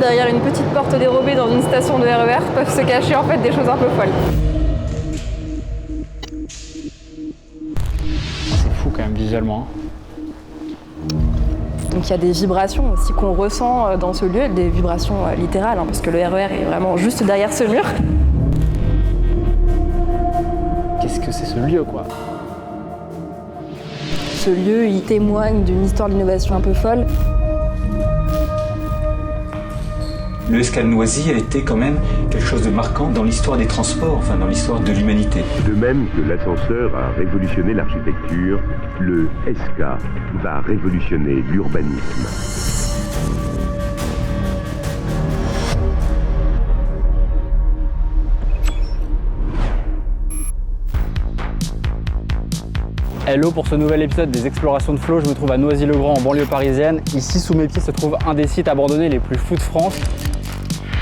derrière une petite porte dérobée dans une station de RER peuvent se cacher en fait des choses un peu folles. C'est fou quand même visuellement. Donc il y a des vibrations aussi qu'on ressent dans ce lieu, des vibrations littérales, parce que le RER est vraiment juste derrière ce mur. Qu'est-ce que c'est ce lieu quoi? Ce lieu, il témoigne d'une histoire d'innovation un peu folle. Le ESCA de Noisy a été quand même quelque chose de marquant dans l'histoire des transports, enfin dans l'histoire de l'humanité. De même que l'ascenseur a révolutionné l'architecture, le ESCA va révolutionner l'urbanisme. Hello pour ce nouvel épisode des Explorations de Flo, je me trouve à Noisy-le-Grand en banlieue parisienne. Ici sous mes pieds se trouve un des sites abandonnés les plus fous de France.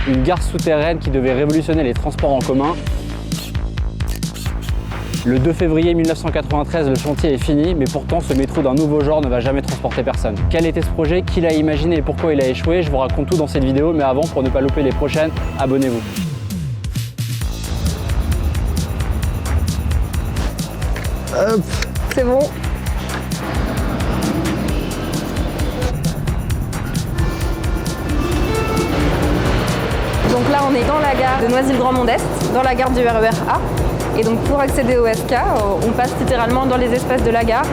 Une gare souterraine qui devait révolutionner les transports en commun. Le 2 février 1993, le chantier est fini, mais pourtant ce métro d'un nouveau genre ne va jamais transporter personne. Quel était ce projet, qui l'a imaginé et pourquoi il a échoué? Je vous raconte tout dans cette vidéo, mais avant, pour ne pas louper les prochaines, abonnez-vous. Hop, c'est bon. Donc là, on est dans la gare de Noisy-le-Grand-Mont-d'Est, dans la gare du RER A. Et donc pour accéder au SK, on passe littéralement dans les espaces de la gare.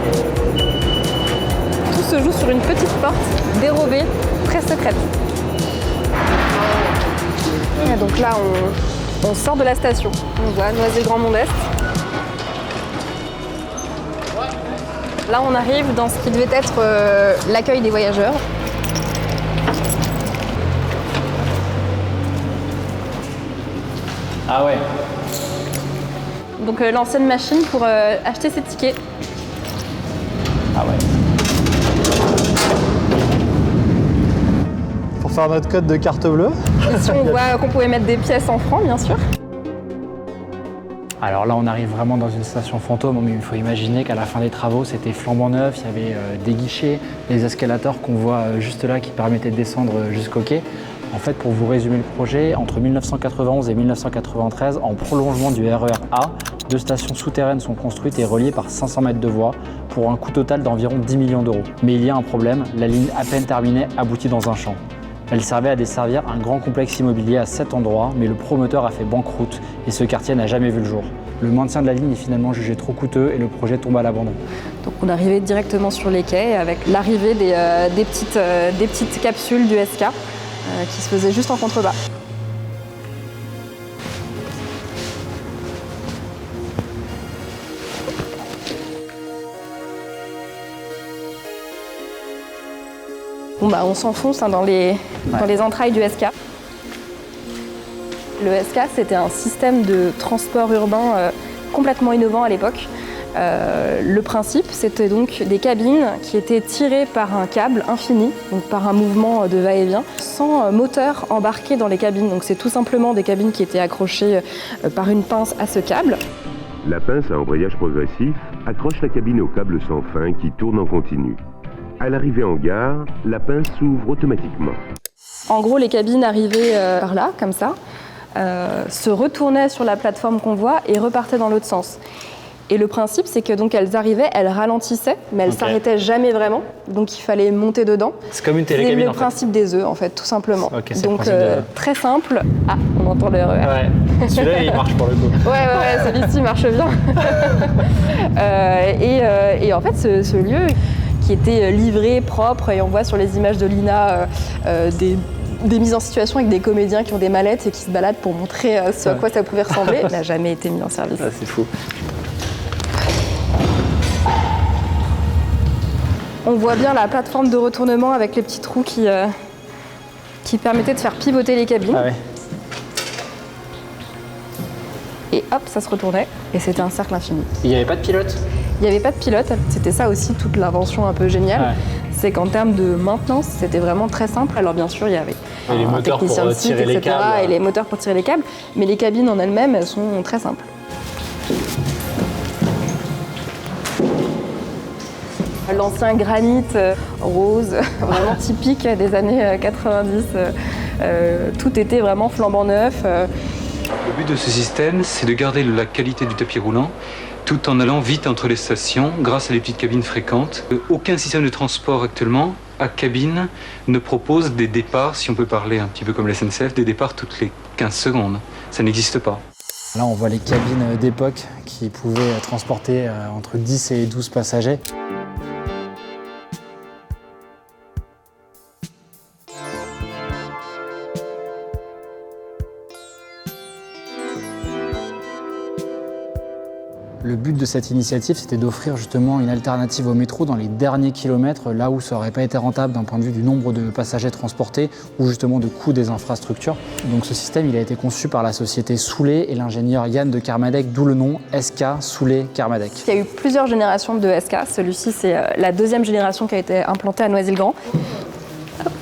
Tout se joue sur une petite porte dérobée, très secrète. Et donc là, on sort de la station. On voit Noisy-le-Grand-Mont-d'Est. Là, on arrive dans ce qui devait être l'accueil des voyageurs. Ah ouais. Donc l'ancienne machine pour acheter ses tickets. Ah ouais. Pour faire notre code de carte bleue. Ici, on voit qu'on pouvait mettre des pièces en francs, bien sûr. Alors là, on arrive vraiment dans une station fantôme, mais il faut imaginer qu'à la fin des travaux, c'était flambant neuf, il y avait des guichets, des escalators qu'on voit juste là qui permettaient de descendre jusqu'au quai. En fait, pour vous résumer le projet, entre 1991 et 1993, en prolongement du RER A, 2 stations souterraines sont construites et reliées par 500 mètres de voies pour un coût total d'environ 10 millions d'euros. Mais il y a un problème, la ligne à peine terminée aboutit dans un champ. Elle servait à desservir un grand complexe immobilier à 7 endroits, mais le promoteur a fait banqueroute et ce quartier n'a jamais vu le jour. Le maintien de la ligne est finalement jugé trop coûteux et le projet tombe à l'abandon. Donc on arrivait directement sur les quais avec l'arrivée des petites capsules du SK qui se faisaient juste en contrebas. Bon bah on s'enfonce dans les entrailles du SK. Le SK, c'était un système de transport urbain complètement innovant à l'époque. Le principe, c'était donc des cabines qui étaient tirées par un câble infini, donc par un mouvement de va-et-vient, sans moteur embarqué dans les cabines. Donc c'est tout simplement des cabines qui étaient accrochées par une pince à ce câble. La pince à embrayage progressif accroche la cabine au câble sans fin qui tourne en continu. À l'arrivée en gare, la pince s'ouvre automatiquement. En gros, les cabines arrivaient par là, comme ça, se retournaient sur la plateforme qu'on voit et repartaient dans l'autre sens. Et le principe, c'est que donc elles arrivaient, elles ralentissaient, mais elles s'arrêtaient jamais vraiment. Donc il fallait monter dedans. C'est comme une télécabine en fait. C'est le principe des œufs, en fait, tout simplement. Okay, donc très simple. Ah, on entend le RER. Ouais. Celui-là, il marche pour le coup. Ouais, celui-ci marche bien. Et en fait, ce lieu qui était livré, propre, et on voit sur les images de l'INA des mises en situation avec des comédiens qui ont des mallettes et qui se baladent pour montrer ce à quoi ça pouvait ressembler, n'a jamais été mis en service. Ah, c'est fou. On voit bien la plateforme de retournement avec les petits trous qui permettaient de faire pivoter les cabines. Ah ouais. Et hop, ça se retournait et c'était un cercle infini. Il n'y avait pas de pilote? Il n'y avait pas de pilote, c'était ça aussi toute l'invention un peu géniale. Ouais. C'est qu'en termes de maintenance, c'était vraiment très simple. Alors bien sûr, il y avait un technicien de site, etc. Et les moteurs pour tirer les câbles, mais les cabines en elles-mêmes, elles sont très simples. L'ancien granit rose, vraiment typique des années 90, Tout était vraiment flambant neuf. Le but de ce système, c'est de garder la qualité du tapis roulant tout en allant vite entre les stations grâce à des petites cabines fréquentes. Aucun système de transport actuellement à cabine ne propose des départs, si on peut parler un petit peu comme la SNCF, des départs toutes les 15 secondes. Ça n'existe pas. Là, on voit les cabines d'époque qui pouvaient transporter entre 10 et 12 passagers. Le but de cette initiative, c'était d'offrir justement une alternative au métro dans les derniers kilomètres, là où ça n'aurait pas été rentable d'un point de vue du nombre de passagers transportés ou justement de coût des infrastructures. Donc ce système, il a été conçu par la société Soulet et l'ingénieur Yann de Kermadec, d'où le nom SK Soulet Kermadec. Il y a eu plusieurs générations de SK. Celui-ci, c'est la deuxième génération qui a été implantée à Noisy-le-Grand. Hop.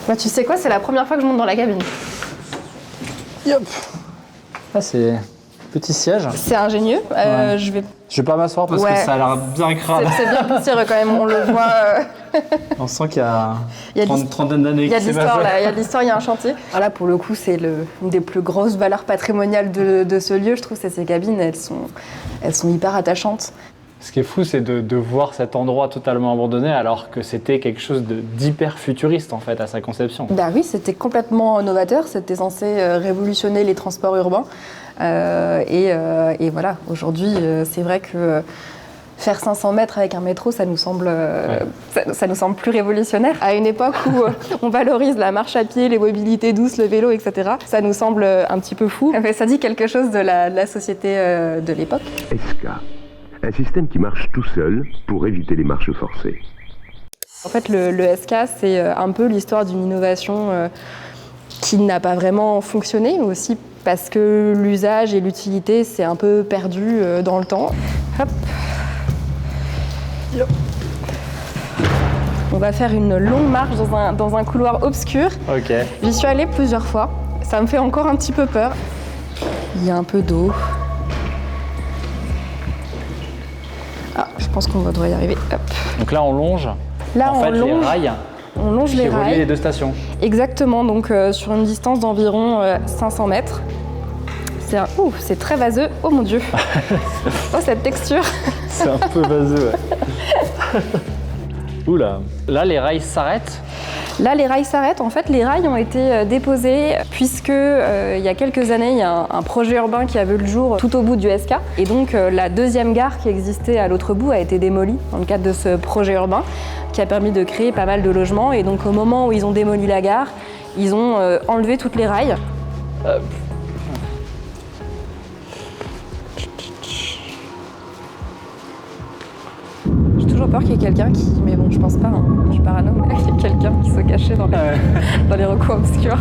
Bah, tu sais quoi, c'est la première fois que je monte dans la cabine. Yop. Là, c'est petit siège. C'est ingénieux. Ouais. Je vais pas m'asseoir parce que ça a l'air bien crade. C'est bien poussiéreux quand même, on le voit. On sent qu'il y a une trentaine d'années Il y a que de c'est l'histoire pas là, fait. il y a de l'histoire, il y a un chantier. Là pour le coup c'est une des plus grosses valeurs patrimoniales de ce lieu, je trouve, c'est ces cabines, elles sont hyper attachantes. Ce qui est fou, c'est de voir cet endroit totalement abandonné alors que c'était quelque chose d'hyper futuriste en fait à sa conception. Bah oui, c'était complètement novateur, c'était censé révolutionner les transports urbains. Et voilà, aujourd'hui c'est vrai que faire 500 mètres avec un métro, ça nous semble plus révolutionnaire. À une époque où on valorise la marche à pied, les mobilités douces, le vélo, etc., ça nous semble un petit peu fou. Mais ça dit quelque chose de la société de l'époque. SK, un système qui marche tout seul pour éviter les marches forcées. En fait, le SK, c'est un peu l'histoire d'une innovation qui n'a pas vraiment fonctionné, mais aussi parce que l'usage et l'utilité s'est un peu perdu dans le temps. Hop. On va faire une longue marche dans un couloir obscur. Ok. J'y suis allée plusieurs fois. Ça me fait encore un petit peu peur. Il y a un peu d'eau. Ah, je pense qu'on devrait y arriver. Hop. Donc là, on longe. Là, en fait, les rails on longe qui les relient rails. les deux stations. Exactement, donc sur une distance d'environ 500 mètres. C'est très vaseux. Oh mon Dieu. Oh, cette texture. C'est un peu vaseux, ouais. Oula. Là, les rails s'arrêtent. Là, les rails s'arrêtent. En fait, les rails ont été déposés puisque il y a quelques années, il y a un projet urbain qui a vu le jour tout au bout du SK. Et donc, la deuxième gare qui existait à l'autre bout a été démolie dans le cadre de ce projet urbain qui a permis de créer pas mal de logements. Et donc, au moment où ils ont démoli la gare, ils ont enlevé toutes les rails. J'ai toujours peur qu'il y ait quelqu'un qui... Mais bon, je pense pas, hein. Je suis parano, mais qu'il y ait quelqu'un qui soit caché dans les recoins obscurs.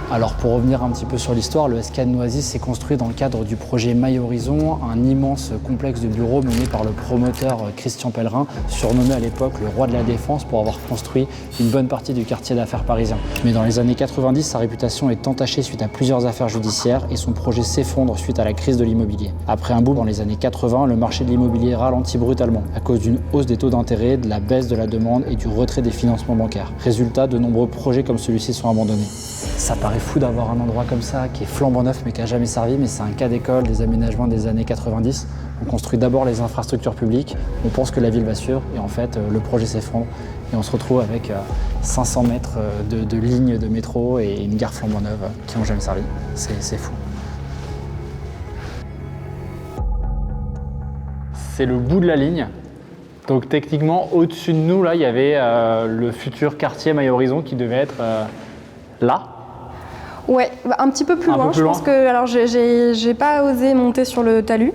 Alors pour revenir un petit peu sur l'histoire, le SK de Noisy s'est construit dans le cadre du projet My Horizon, un immense complexe de bureaux mené par le promoteur Christian Pellerin, surnommé à l'époque le roi de la défense pour avoir construit une bonne partie du quartier d'affaires parisien. Mais dans les années 90, sa réputation est entachée suite à plusieurs affaires judiciaires et son projet s'effondre suite à la crise de l'immobilier. Après un boom dans les années 80, le marché de l'immobilier ralentit brutalement à cause d'une hausse des taux d'intérêt, de la baisse de la demande et du retrait des financements bancaires. Résultat, de nombreux projets comme celui-ci sont abandonnés. Ça paraît fou d'avoir un endroit comme ça qui est flambant neuf mais qui n'a jamais servi, mais c'est un cas d'école des aménagements des années 90. On construit d'abord les infrastructures publiques, on pense que la ville va suivre et en fait le projet s'effondre et on se retrouve avec 500 mètres de lignes de métro et une gare flambant neuve qui n'ont jamais servi. C'est fou. C'est le bout de la ligne. Donc techniquement, au-dessus de nous, là, il y avait le futur quartier My Horizon qui devait être là. Ouais, un petit peu plus loin. Je pense que, alors, j'ai pas osé monter sur le talus.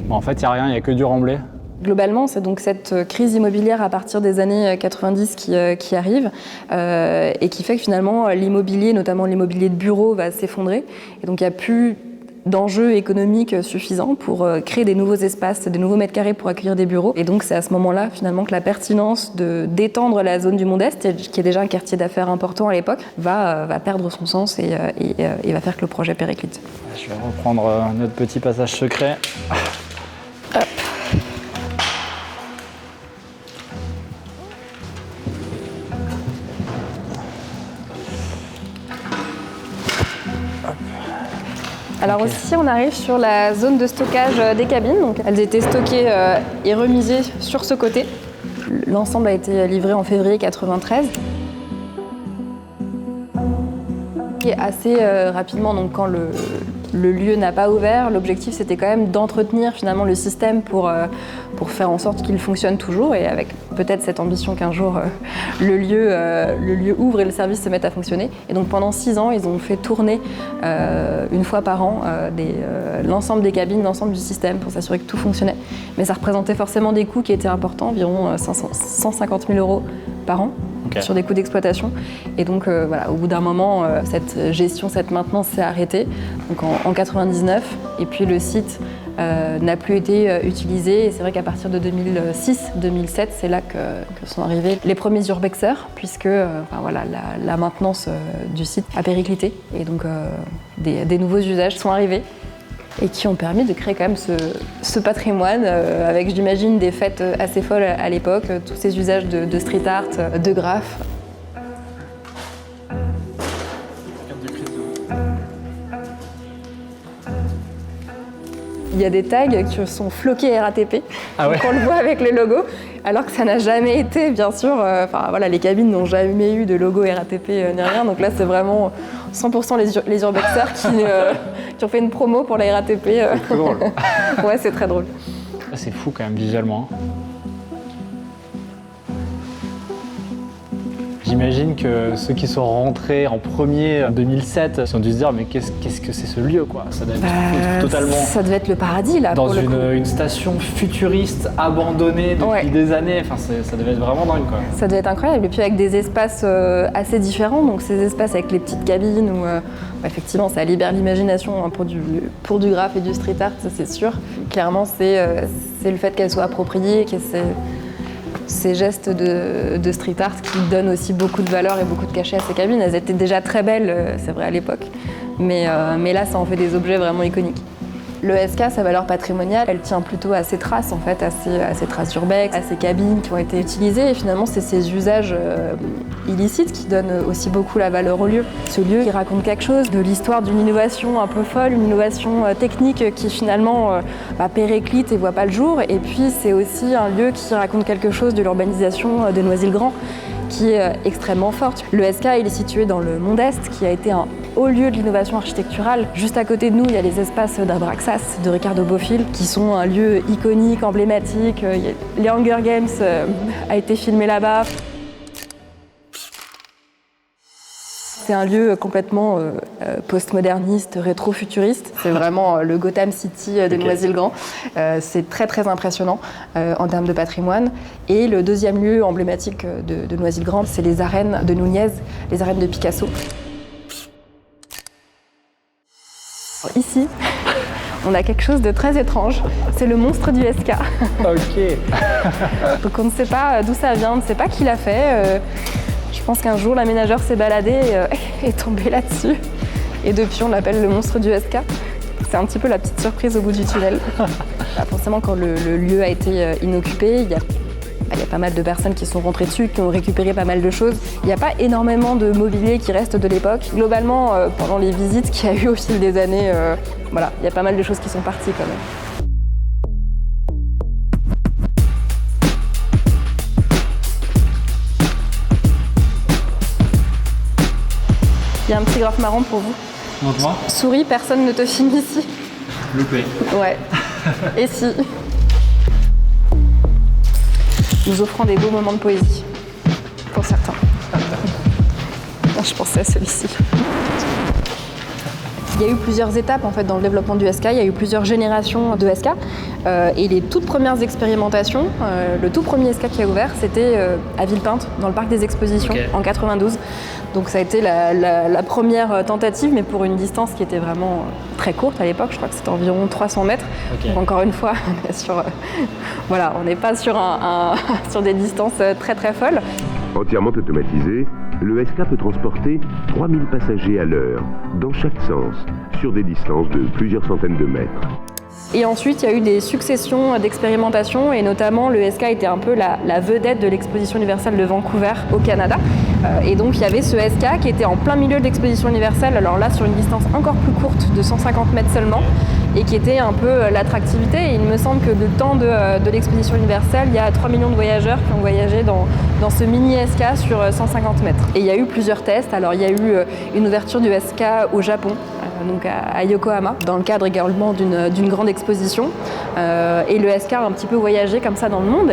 Bon, en fait, il n'y a rien, il n'y a que du remblai. Globalement, c'est donc cette crise immobilière à partir des années 90 qui arrive et qui fait que finalement l'immobilier, notamment l'immobilier de bureau, va s'effondrer. Et donc il n'y a plus d'enjeux économiques suffisants pour créer des nouveaux espaces, des nouveaux mètres carrés pour accueillir des bureaux. Et donc c'est à ce moment-là finalement que la pertinence d'étendre la zone du Mont-Est, qui est déjà un quartier d'affaires important à l'époque, va perdre son sens et va faire que le projet périclite. Je vais reprendre notre petit passage secret. Hop. Alors aussi, on arrive sur la zone de stockage des cabines. Donc, elles étaient stockées et remisées sur ce côté. L'ensemble a été livré en février 93. Et assez rapidement, donc, quand le lieu n'a pas ouvert, l'objectif c'était quand même d'entretenir finalement le système pour faire en sorte qu'il fonctionne toujours, et avec peut-être cette ambition qu'un jour le lieu ouvre et le service se mette à fonctionner. Et donc pendant 6 ans, ils ont fait tourner une fois par an l'ensemble des cabines, l'ensemble du système pour s'assurer que tout fonctionnait. Mais ça représentait forcément des coûts qui étaient importants, environ 150 000 € par an. Okay. Sur des coûts d'exploitation. Et donc voilà, au bout d'un moment, cette gestion, cette maintenance s'est arrêtée donc en 99. Et puis le site n'a plus été utilisé. Et c'est vrai qu'à partir de 2006-2007, c'est là que sont arrivés les premiers urbexeurs, puisque voilà, la maintenance du site a périclité. Et donc des nouveaux usages sont arrivés et qui ont permis de créer quand même ce patrimoine avec, j'imagine, des fêtes assez folles à l'époque, tous ces usages de street art, de graphes. Il y a des tags qui sont floqués RATP, ah ouais. Donc on le voit avec les logos, alors que ça n'a jamais été, bien sûr, voilà, les cabines n'ont jamais eu de logo RATP ni rien, donc là c'est vraiment 100% les urbexeurs qui ont fait une promo pour la RATP. C'est drôle. Ouais, c'est très drôle. C'est fou quand même visuellement. J'imagine que ceux qui sont rentrés en premier en 2007 ont dû se dire mais qu'est-ce que c'est ce lieu quoi. Ça devait être totalement. Ça devait être le paradis là. Dans une station futuriste abandonnée depuis des années. Enfin, ça devait être vraiment dingue quoi. Ça devait être incroyable. Et puis avec des espaces assez différents. Donc ces espaces avec les petites cabines où effectivement ça libère l'imagination hein, pour du graphe et du street art, ça c'est sûr. Clairement c'est le fait qu'elles soient appropriées, que ces gestes de street art qui donnent aussi beaucoup de valeur et beaucoup de cachet à ces cabines. Elles étaient déjà très belles, c'est vrai à l'époque, mais là ça en fait des objets vraiment iconiques. Le SK, sa valeur patrimoniale, elle tient plutôt à ses traces en fait, à ses traces urbex, à ces cabines qui ont été utilisées, et finalement c'est ces usages illicites qui donnent aussi beaucoup la valeur au lieu. Ce lieu qui raconte quelque chose de l'histoire d'une innovation un peu folle, une innovation technique qui finalement périclite et voit pas le jour, et puis c'est aussi un lieu qui raconte quelque chose de l'urbanisation de Noisy-le-Grand qui est extrêmement forte. Le SK, il est situé dans le Mont-Est, qui a été un haut lieu de l'innovation architecturale. Juste à côté de nous, il y a les espaces d'Abraxas, de Ricardo Bofill, qui sont un lieu iconique, emblématique. Les Hunger Games a été filmé là-bas. C'est un lieu complètement postmoderniste, rétro-futuriste. C'est vraiment le Gotham City de Noisy-le-Grand. C'est très très impressionnant en termes de patrimoine. Et le deuxième lieu emblématique de Noisy-le-Grand, c'est les arènes de Nunez, les arènes de Picasso. Ici, on a quelque chose de très étrange. C'est le monstre du SK. Ok. Donc on ne sait pas d'où ça vient, on ne sait pas qui l'a fait. Je pense qu'un jour, l'aménageur s'est baladé et est tombé là-dessus. Et depuis, on l'appelle le monstre du SK. C'est un petit peu la petite surprise au bout du tunnel. Forcément, quand le lieu a été inoccupé, il y a pas mal de personnes qui sont rentrées dessus, qui ont récupéré pas mal de choses. Il n'y a pas énormément de mobilier qui reste de l'époque. Globalement, pendant les visites qu'il y a eu au fil des années, voilà, il y a pas mal de choses qui sont parties quand même. Il y a un petit graphe marrant pour vous. Montre-moi. Souris, personne ne te filme ici. Loupé. Ouais. Et si. Nous offrant des beaux moments de poésie. Pour certains. Je pensais à celui-ci. Il y a eu plusieurs étapes en fait, dans le développement du SK, il y a eu plusieurs générations de SK. Et les toutes premières expérimentations, le tout premier SK qui a ouvert, c'était à Villepinte, dans le parc des expositions, en 92. Donc ça a été la première tentative, mais pour une distance qui était vraiment très courte à l'époque. Je crois que c'était environ 300 mètres. Okay. Donc encore une fois, on est sur, voilà, on n'est pas sur, sur des distances très très folles. Entièrement automatisé, le SK peut transporter 3000 passagers à l'heure, dans chaque sens, sur des distances de plusieurs centaines de mètres. Et ensuite, il y a eu des successions d'expérimentations, et notamment le SK était un peu la vedette de l'exposition universelle de Vancouver au Canada. Et donc il y avait ce SK qui était en plein milieu de l'exposition universelle, alors là sur une distance encore plus courte de 150 mètres seulement, et qui était un peu l'attractivité. Et il me semble que le temps de l'exposition universelle, il y a 3 millions de voyageurs qui ont voyagé dans ce mini SK sur 150 mètres. Et il y a eu plusieurs tests. Alors il y a eu une ouverture du SK au Japon, donc à Yokohama, dans le cadre également d'une grande exposition. Et le SK a un petit peu voyagé comme ça dans le monde.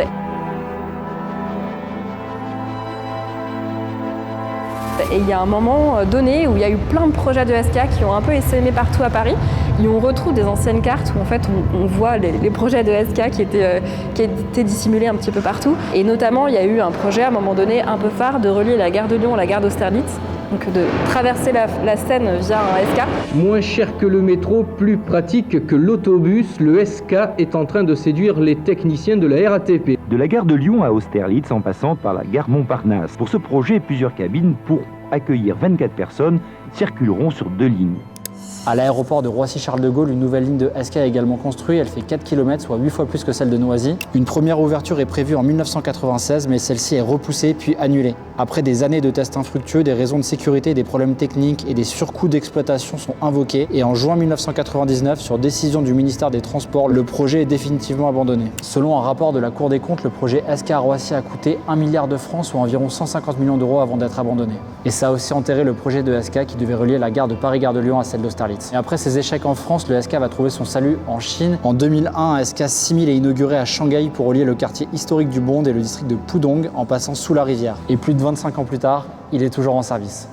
Et il y a un moment donné où il y a eu plein de projets de SK qui ont un peu essaimé partout à Paris. Et on retrouve des anciennes cartes où en fait on voit les projets de SK qui étaient dissimulés un petit peu partout. Et notamment il y a eu un projet à un moment donné un peu phare de relier la gare de Lyon à la gare d'Austerlitz. Donc de traverser la Seine via un SK. Moins cher que le métro, plus pratique que l'autobus, le SK est en train de séduire les techniciens de la RATP. De la gare de Lyon à Austerlitz en passant par la gare Montparnasse. Pour ce projet, plusieurs cabines pour accueillir 24 personnes circuleront sur 2 lignes. À l'aéroport de Roissy-Charles de Gaulle, une nouvelle ligne de SK est également construite. Elle fait 4 km, soit 8 fois plus que celle de Noisy. Une première ouverture est prévue en 1996, mais celle-ci est repoussée puis annulée. Après des années de tests infructueux, des raisons de sécurité, des problèmes techniques et des surcoûts d'exploitation sont invoqués. Et en juin 1999, sur décision du ministère des Transports, le projet est définitivement abandonné. Selon un rapport de la Cour des comptes, le projet SK à Roissy a coûté 1 milliard de francs, soit environ 150 millions d'euros avant d'être abandonné. Et ça a aussi enterré le projet de SK qui devait relier la gare de Paris-Gare de Lyon à celle d'Austerlitz. Et après ses échecs en France, le SK va trouver son salut en Chine. En 2001, un SK 6000 est inauguré à Shanghai pour relier le quartier historique du Bund et le district de Pudong en passant sous la rivière. Et plus de 25 ans plus tard, il est toujours en service.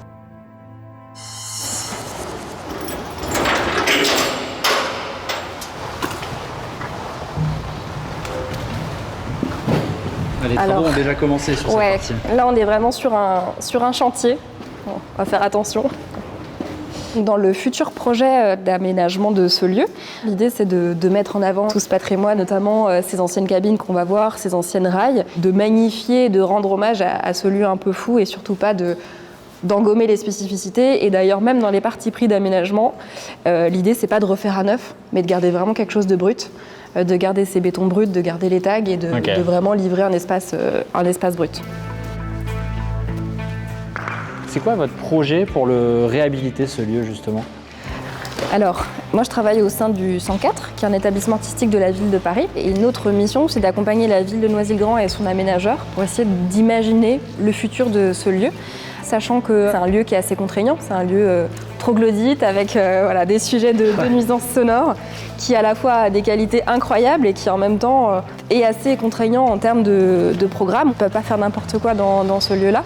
Les travaux ont déjà commencé sur cette partie. Là, on est vraiment sur un chantier. Bon, on va faire attention. Dans le futur projet d'aménagement de ce lieu, l'idée c'est de mettre en avant tout ce patrimoine, notamment ces anciennes cabines qu'on va voir, ces anciennes rails, de magnifier, de rendre hommage à ce lieu un peu fou et surtout pas d'engommer les spécificités. Et d'ailleurs, même dans les parties pris d'aménagement, l'idée c'est pas de refaire à neuf, mais de garder vraiment quelque chose de brut, de garder ces bétons bruts, de garder les tags et de vraiment livrer un espace brut. C'est quoi votre projet pour le réhabiliter, ce lieu, justement ? Alors, moi je travaille au sein du 104, qui est un établissement artistique de la ville de Paris. Et une autre mission, c'est d'accompagner la ville de Noisy-le-Grand et son aménageur pour essayer d'imaginer le futur de ce lieu, sachant que c'est un lieu qui est assez contraignant, c'est un lieu troglodyte avec des sujets de nuisances sonores, qui à la fois a des qualités incroyables et qui en même temps est assez contraignant en termes de programme. On ne peut pas faire n'importe quoi dans ce lieu-là.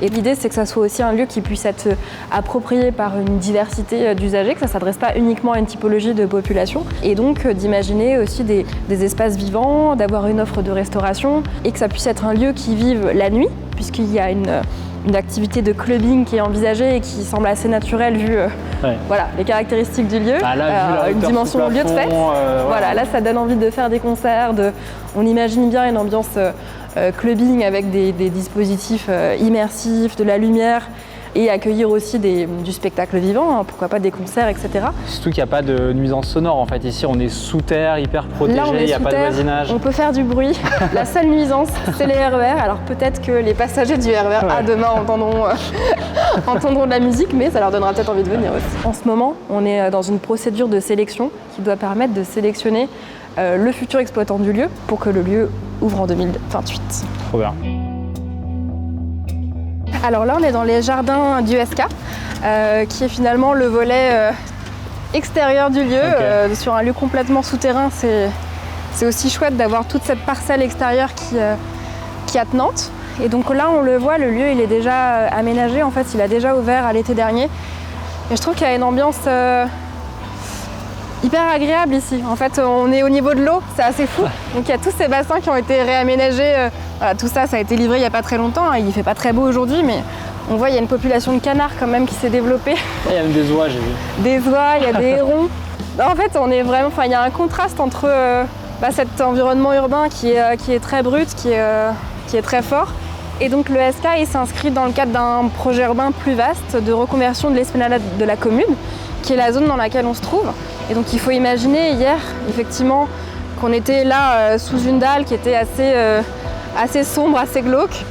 Et l'idée, c'est que ça soit aussi un lieu qui puisse être approprié par une diversité d'usagers, que ça ne s'adresse pas uniquement à une typologie de population. Et donc d'imaginer aussi des espaces vivants, d'avoir une offre de restauration, et que ça puisse être un lieu qui vive la nuit, puisqu'il y a une activité de clubbing qui est envisagée et qui semble assez naturelle vu les caractéristiques du lieu, une dimension lieu de fête. Là, ça donne envie de faire des concerts, on imagine bien une ambiance clubbing avec des dispositifs immersifs, de la lumière et accueillir aussi du spectacle vivant, pourquoi pas des concerts, etc. Surtout qu'il n'y a pas de nuisance sonore en fait. Ici, on est sous terre, hyper protégé, il n'y a pas de voisinage. On peut faire du bruit. La seule nuisance, c'est les RER. Alors peut-être que les passagers du RER demain entendront de la musique, mais ça leur donnera peut-être envie de venir aussi. En ce moment, on est dans une procédure de sélection qui doit permettre de sélectionner le futur exploitant du lieu pour que le lieu ouvre en 2028. Trop bien. Alors là, on est dans les jardins du SK, qui est finalement le volet extérieur du lieu, sur un lieu complètement souterrain. C'est aussi chouette d'avoir toute cette parcelle extérieure qui est attenante. Et donc là, on le voit, le lieu il est déjà aménagé. En fait, il a déjà ouvert à l'été dernier. Et je trouve qu'il y a une ambiance hyper agréable ici. En fait, on est au niveau de l'eau, c'est assez fou. Donc il y a tous ces bassins qui ont été réaménagés. Tout ça, ça a été livré il n'y a pas très longtemps. Il ne fait pas très beau aujourd'hui, mais On voit il y a une population de canards quand même qui s'est développée. Il y a même des oies, j'ai vu. Des oies, il y a des hérons. En fait, on est vraiment, il y a un contraste entre cet environnement urbain qui est très brut, qui est très fort. Et donc le SK il s'inscrit dans le cadre d'un projet urbain plus vaste de reconversion de l'esplanade de la commune, qui est la zone dans laquelle on se trouve. Et donc il faut imaginer hier, effectivement, qu'on était là sous une dalle qui était assez sombre, assez glauque.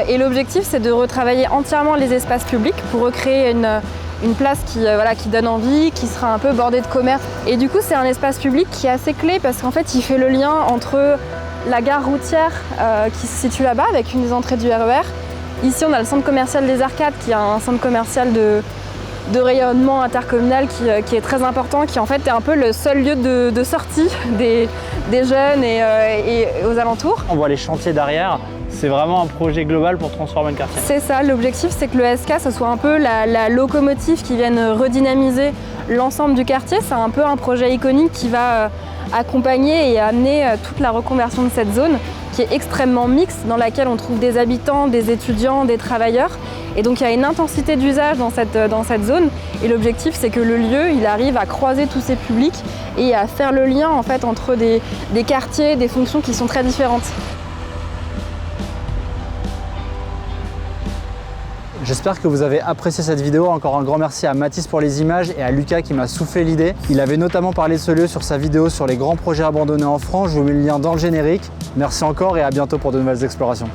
Et l'objectif, c'est de retravailler entièrement les espaces publics pour recréer une place qui donne envie, qui sera un peu bordée de commerce. Et du coup, c'est un espace public qui est assez clé parce qu'en fait, il fait le lien entre la gare routière qui se situe là-bas avec une des entrées du RER. Ici, on a le centre commercial des Arcades qui est un centre commercial de rayonnement intercommunal qui est très important, qui en fait est un peu le seul lieu de sortie des jeunes et aux alentours. On voit les chantiers derrière, c'est vraiment un projet global pour transformer le quartier. C'est ça, l'objectif c'est que le SK ce soit un peu la locomotive qui vienne redynamiser l'ensemble du quartier. C'est un peu un projet iconique qui va accompagner et amener toute la reconversion de cette zone qui est extrêmement mixte, dans laquelle on trouve des habitants, des étudiants, des travailleurs. Et donc il y a une intensité d'usage dans cette zone. Et l'objectif c'est que le lieu il arrive à croiser tous ces publics et à faire le lien en fait entre des quartiers, des fonctions qui sont très différentes. J'espère que vous avez apprécié cette vidéo. Encore un grand merci à Mathis pour les images et à Lucas qui m'a soufflé l'idée. Il avait notamment parlé de ce lieu sur sa vidéo sur les grands projets abandonnés en France. Je vous mets le lien dans le générique. Merci encore et à bientôt pour de nouvelles explorations.